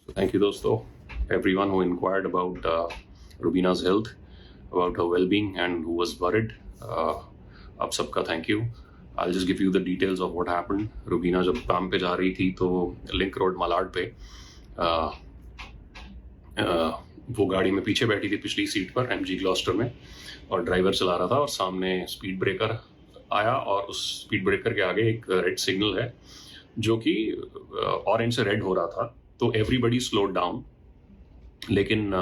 Thank you, dosto. Everyone who inquired about Rubina's health, about her well-being, and who was worried. आप सबका thank you. I'll just give you the details of what happened. Rubina जब काम पे जा रही थी तो link road Malad पे uh, वो गाड़ी में पीछे बैठी थी पिछली सीट पर MG ग्लॉस्टर में, और ड्राइवर चला रहा था और सामने स्पीड ब्रेकर आया और उस स्पीड ब्रेकर के आगे एक रेड सिग्नल है जो कि ऑरेंज से रेड हो रहा था, तो एवरीबडी स्लोड डाउन। लेकिन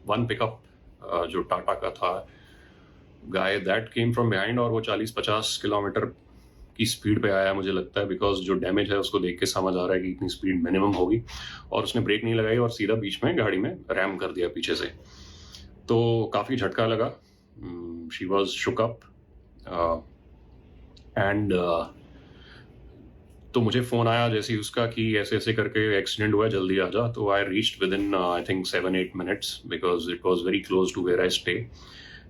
वन पिकअप जो टाटा का था guy that came from behind, और वो 40-50 किलोमीटर की स्पीड पे आया मुझे लगता है, बिकॉज जो डैमेज है उसको देख के समझ आ रहा है कि इतनी स्पीड मिनिमम होगी, और उसने ब्रेक नहीं लगाई और सीधा बीच में गाड़ी में रैम कर दिया पीछे से। तो काफ़ी झटका लगा। She was shook up and तो मुझे फ़ोन आया जैसे ही उसका कि ऐसे ऐसे करके एक्सीडेंट हुआ है, जल्दी आ जा। तो I reached within I think 7-8 minutes because it was very close to where I stay.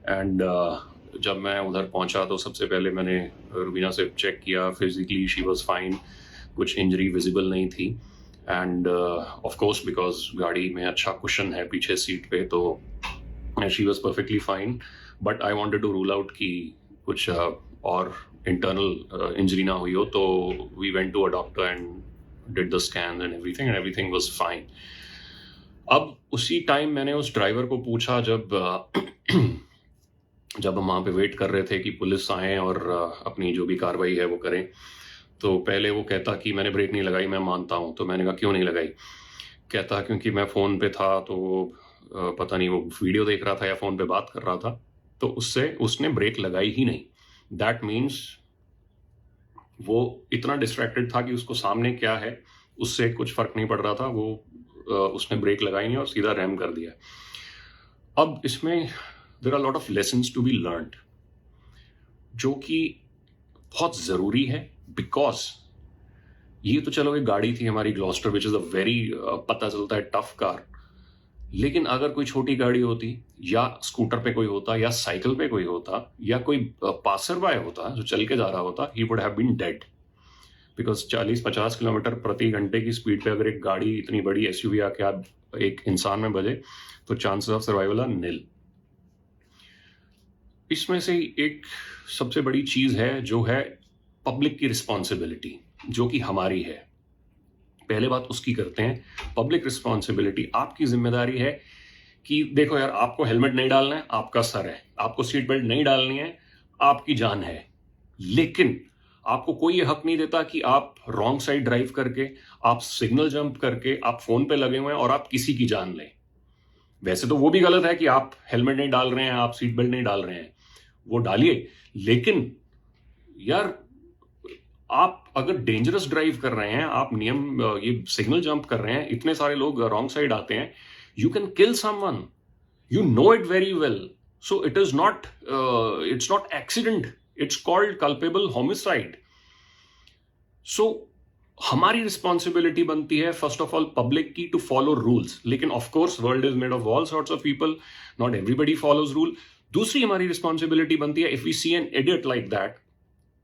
And जब मैं उधर पहुंचा तो सबसे पहले मैंने रुबीना से चेक किया। फिजिकली शी वॉज फाइन, कुछ इंजरी विजिबल नहीं थी। एंड ऑफ कोर्स बिकॉज गाड़ी में अच्छा कुशन है पीछे सीट पे, तो she was perfectly fine. But I wanted to rule out कि कुछ और इंटरनल इंजरी ना हुई हो, तो we went to a doctor and did the scan and everything was fine. अब उसी टाइम मैंने उस ड्राइवर को पूछा, जब हम वहाँ पे वेट कर रहे थे कि पुलिस आए और अपनी जो भी कार्रवाई है वो करें, तो पहले वो कहता कि मैंने ब्रेक नहीं लगाई, मैं मानता हूँ। तो मैंने कहा क्यों नहीं लगाई? कहता क्योंकि मैं फ़ोन पे था, तो पता नहीं वो वीडियो देख रहा था या फ़ोन पे बात कर रहा था, तो उसने ब्रेक लगाई ही नहीं। दैट मीन्स वो इतना डिस्ट्रैक्टेड था कि उसको सामने क्या है उससे कुछ फर्क नहीं पड़ रहा था। वो उसने ब्रेक लगाई नहीं और सीधा रैम कर दिया। अब इसमें there are lot of lessons to be learned, जो कि बहुत ज़रूरी है। बिकॉज ये तो चलो एक गाड़ी थी हमारी Gloster, which is a very पता चलता है टफ कार, लेकिन अगर कोई छोटी गाड़ी होती या स्कूटर पे कोई होता या साइकिल पे कोई होता या कोई पासर बाय होता जो चल के जा रहा होता, he would have been dead. Because 40-50 kilometre प्रति घंटे की स्पीड पे अगर एक गाड़ी इतनी बड़ी एसयूवी आके आप एक इंसान में बजे, तो चांसेस ऑफ सर्वाइवल आर निल। इसमें से एक सबसे बड़ी चीज है जो है पब्लिक की रिस्पॉन्सिबिलिटी, जो कि हमारी है। पहले बात उसकी करते हैं। पब्लिक रिस्पॉन्सिबिलिटी, आपकी जिम्मेदारी है कि देखो यार, आपको हेलमेट नहीं डालना है, आपका सर है। आपको सीट बेल्ट नहीं डालनी है, आपकी जान है। लेकिन आपको कोई ये हक नहीं देता कि आप रॉन्ग साइड ड्राइव करके, आप सिग्नल जंप करके, आप फोन पे लगे हुए हैं और आप किसी की जान लें। वैसे तो वो भी गलत है कि आप हेलमेट नहीं डाल रहे हैं, आप सीट बेल्ट नहीं डाल रहे हैं, वो डालिए। लेकिन यार, आप अगर डेंजरस ड्राइव कर रहे हैं, आप नियम ये सिग्नल जंप कर रहे हैं, इतने सारे लोग रॉन्ग साइड आते हैं, you can kill someone, you know it very well. So it's not accident, it's called culpable homicide. So हमारी रिस्पॉन्सिबिलिटी बनती है फर्स्ट ऑफ ऑल पब्लिक की टू फॉलो रूल्स। लेकिन of course world is made of all sorts of people, not everybody follows rule. दूसरी हमारी responsibility बनती है, if we see an idiot like that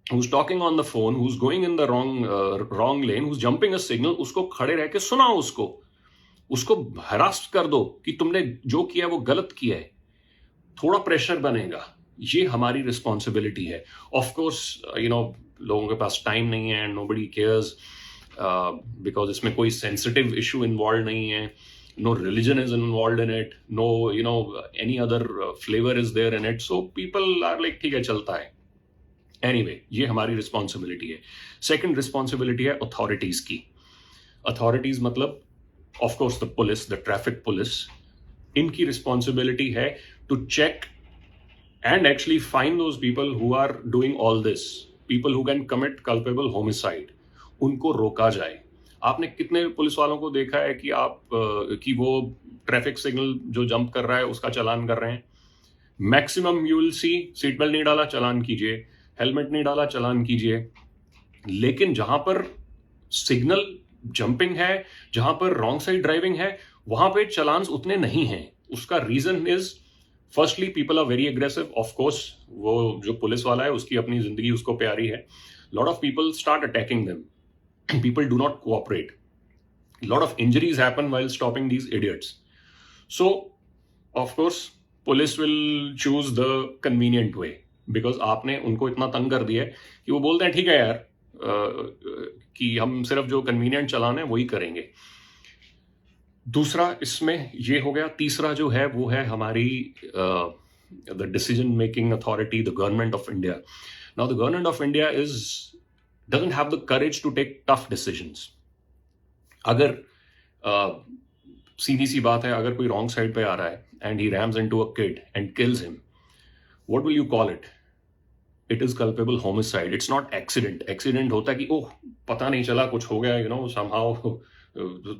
who's talking on the phone, who's going in the wrong lane, who's jumping a signal, उसको खड़े रह के सुनाओ, उसको हरास कर दो कि तुमने जो किया वो गलत किया है। थोड़ा प्रेशर बनेगा, ये हमारी रिस्पॉन्सिबिलिटी है। ऑफ कोर्स लोगों के पास टाइम नहीं है, नोबडी केयर्स, बिकॉज इसमें कोई सेंसिटिव इशू इन्वॉल्व नहीं है, no religion is involve in it, no any other flavour is there in it, so people are like ठीक है, चलता है। एनीवे, ये हमारी रिस्पॉन्सिबिलिटी है। सेकेंड रिस्पॉन्सिबिलिटी है अथॉरिटीज की। अथॉरिटीज मतलब of course the police, the traffic police. इनकी रिस्पॉन्सिबिलिटी है to check and actually find those people who are doing all this, people who can commit culpable homicide, उनको रोका जाए। आपने कितने पुलिस वालों को देखा है कि वो ट्रैफिक सिग्नल जो जंप कर रहा है उसका चालान कर रहे हैं? Maximum you will see seat belt नहीं डाला, चालान कीजिए, हेलमेट नहीं डाला, चालान कीजिए। लेकिन जहां पर सिग्नल जंपिंग है, जहां पर रॉन्ग साइड ड्राइविंग है, वहां पे चलान्स उतने नहीं हैं। उसका reason is firstly people are very aggressive. Of course वो जो पुलिस वाला है उसकी अपनी जिंदगी उसको प्यारी है। Lot of people start attacking them, people do not cooperate. lot of injuries happen while stopping these idiots. So of course police will choose the convenient way, because आपने उनको इतना तंग कर दिया है कि वो बोलते हैं ठीक है यार, कि हम सिर्फ जो कन्वीनियंट चलाना है वही करेंगे. दूसरा इसमें ये हो गया. तीसरा जो है वो है हमारी the decision making authority, the government of India. Now the government of India doesn't have the courage to take tough decisions. अगर सीधी सी बात है, अगर कोई रॉन्ग साइड पे आ रहा है and he rams into a kid and kills him, what will you call it? It is culpable homicide. It's not accident. Accident होता है कि ओह पता नहीं चला, कुछ हो गया, somehow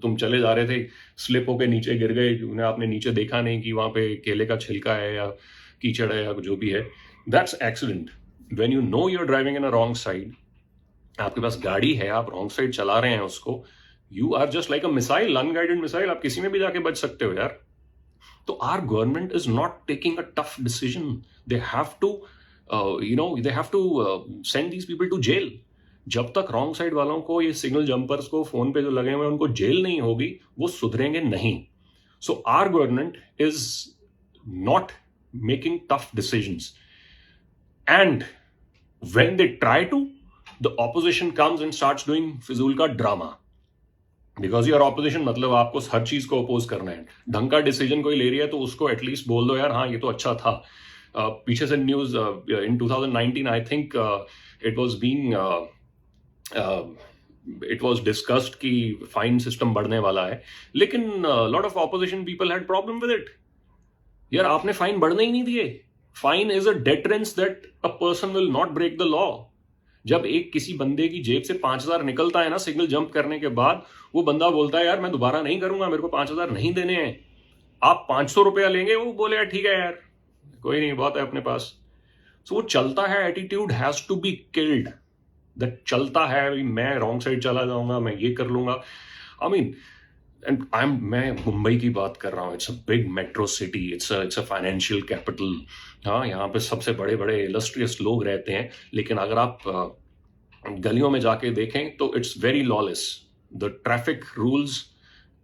तुम चले जा रहे थे, स्लिप होके नीचे गिर गए, आपने नीचे देखा नहीं कि वहां पे केले का छिलका है या कीचड़ है या जो भी है. That's accident. When you know you're driving in a wrong side, आपके पास गाड़ी है, आप रॉन्ग साइड चला रहे हैं उसको, you are just like a missile, unguided missile, आप किसी में भी जाके बच सकते हो यार. तो our government is not taking a tough decision. They have to they have to send these people to jail. जब तक रॉन्ग साइड वालों को, ये सिग्नल जंपर्स को फोन पे जो लगे हुए हैं उनको जेल नहीं होगी, वो सुधरेंगे नहीं. So our government is not making tough decisions. And when they try to, the opposition comes and starts doing फिजूल का ड्रामा. बिकॉज यूर ऑपोजिशन मतलब आपको हर चीज को अपोज करना है. ढंग का डिसीजन कोई ले रही है तो उसको एटलीस्ट बोल दो यार हाँ ये तो अच्छा था. पीछे से news in 2019 I think it was discussed कि फाइन सिस्टम बढ़ने वाला है, लेकिन lot of opposition people had problem with it. यार आपने फाइन बढ़ने ही नहीं दिए. Fine is a deterrence that a person will not break the law. जब एक किसी बंदे की जेब से 5,000 निकलता है ना सिग्नल जंप करने के बाद, वो बंदा बोलता है यार मैं दोबारा नहीं करूंगा, मेरे को 5,000 नहीं देने हैं. आप 500 रुपया लेंगे, वो बोले यार ठीक है यार कोई नहीं, बहुत है अपने पास. सो वो चलता है, attitude has to be killed. That चलता है, मैं रॉन्ग साइड चला जाऊंगा, मैं ये कर लूंगा. आई मीन मैं मुंबई की बात कर रहा हूँ. It's a big metro city, it's a financial capital. हाँ, यहाँ पे सबसे बड़े बड़े इलस्ट्रियस लोग रहते हैं, लेकिन अगर आप गलियों में जाके देखें तो it's very lawless. The traffic rules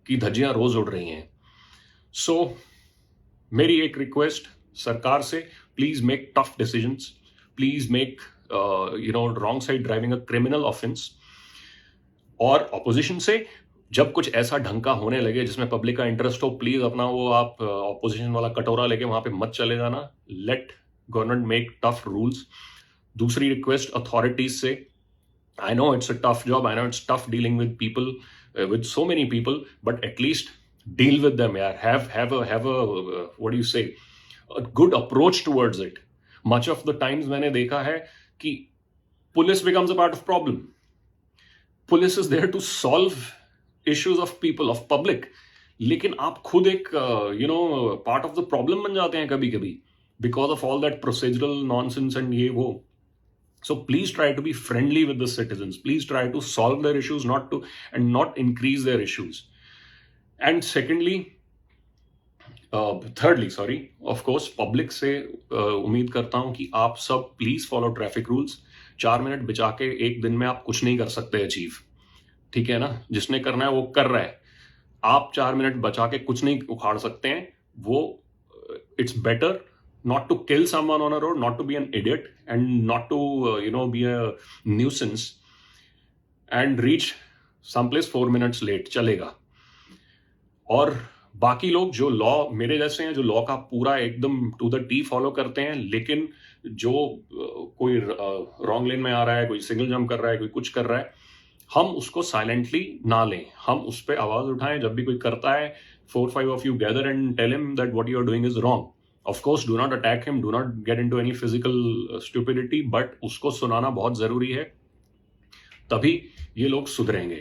की धज्जियां रोज उड़ रही हैं. सो मेरी एक रिक्वेस्ट सरकार से, please make tough decisions. Please make wrong side driving a criminal offence. और ऑपोजिशन से जब कुछ ऐसा ढंग का होने लगे जिसमें पब्लिक का इंटरेस्ट हो, प्लीज अपना वो आप ऑपोजिशन वाला कटोरा लेके वहां पे मत चले जाना. Let government make tough rules. दूसरी रिक्वेस्ट अथॉरिटीज से, I know it's a tough job, I know it's tough dealing with people, with so many people, but at least deal with them यार. Have a what do you say, a good approach towards it. Much of the times मैंने देखा है कि police becomes a part of problem. Police is there to solve issues of people, of public, लेकिन आप खुद एक part of the problem बन जाते हैं कभी कभी, because of all that procedural nonsense and ये वो. So please try to be friendly with the citizens. Please try to solve their issues, not increase their issues. And secondly, thirdly sorry, of course public से उम्मीद करता हूं कि आप सब please follow traffic rules. 4 minute बचा के एक दिन में आप कुछ नहीं कर सकते अचीव, ठीक है ना. जिसने करना है वो कर रहा है. आप 4 मिनट बचा के कुछ नहीं उखाड़ सकते हैं. वो it's better not to kill someone on a road, not to be an idiot, and not to be a nuisance and reach some place 4 minutes late, चलेगा. और बाकी लोग जो लॉ मेरे जैसे हैं, जो लॉ का पूरा एकदम टू द टी फॉलो करते हैं, लेकिन जो कोई रॉन्ग लेन में आ रहा है, कोई सिग्नल जंप कर रहा है, कोई कुछ कर रहा है, हम उसको साइलेंटली ना लें. हम उस पर आवाज उठाएं जब भी कोई करता है. 4-5 of you gather and tell him that what you are doing is wrong. Of course, do not attack him, do not get into any physical stupidity, but उसको सुनाना बहुत जरूरी है, तभी ये लोग सुधरेंगे.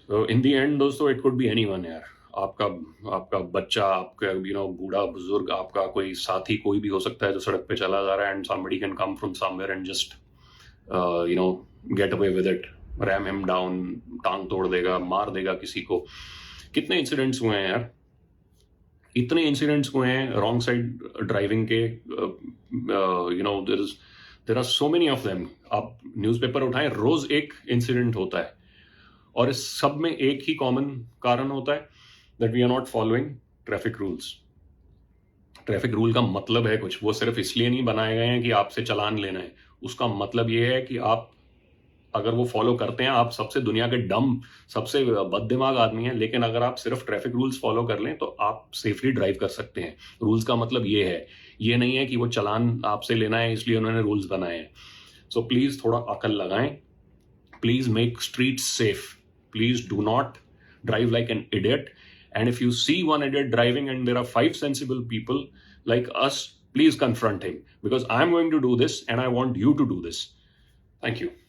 So in the end दोस्तों, it could be anyone यार. आपका बच्चा, आपका बूढ़ा बुजुर्ग, आपका कोई साथी, कोई भी हो सकता है जो सड़क पे चला जा रहा है, and somebody can come from somewhere and just get away with it, ram him down, टांग तोड़ देगा, मार देगा किसी को. कितने इंसिडेंट्स हुए हैं यार, इतने इंसिडेंट्स हुए हैं रॉन्ग साइड ड्राइविंग के. There are so many of them. आप न्यूज़पेपर उठाएं, रोज एक इंसिडेंट होता है. और इस सब में एक ही कॉमन कारण होता है, that we are not following traffic rules. Traffic rule का मतलब है कुछ, वो सिर्फ इसलिए नहीं बनाए गए हैं कि आपसे चालान लेना है। उसका मतलब ये है कि आप अगर वो फॉलो करते हैं, आप सबसे दुनिया के डम, सबसे बददिमाग आदमी हैं, लेकिन अगर आप सिर्फ ट्रैफिक रूल्स फॉलो कर लें तो आप सेफली ड्राइव कर सकते हैं। रूल्स का मतलब ये है, ये नहीं है कि वो चालान आपसे लेना है इसलिए उन्होंने रूल्स बनाए हैं। सो प्लीज थोड़ा अकल लगाएं, please make streets safe, please do not drive like an idiot. And if you see one idiot driving and there are 5 sensible people like us, please confront him, because I'm going to do this and I want you to do this. Thank you.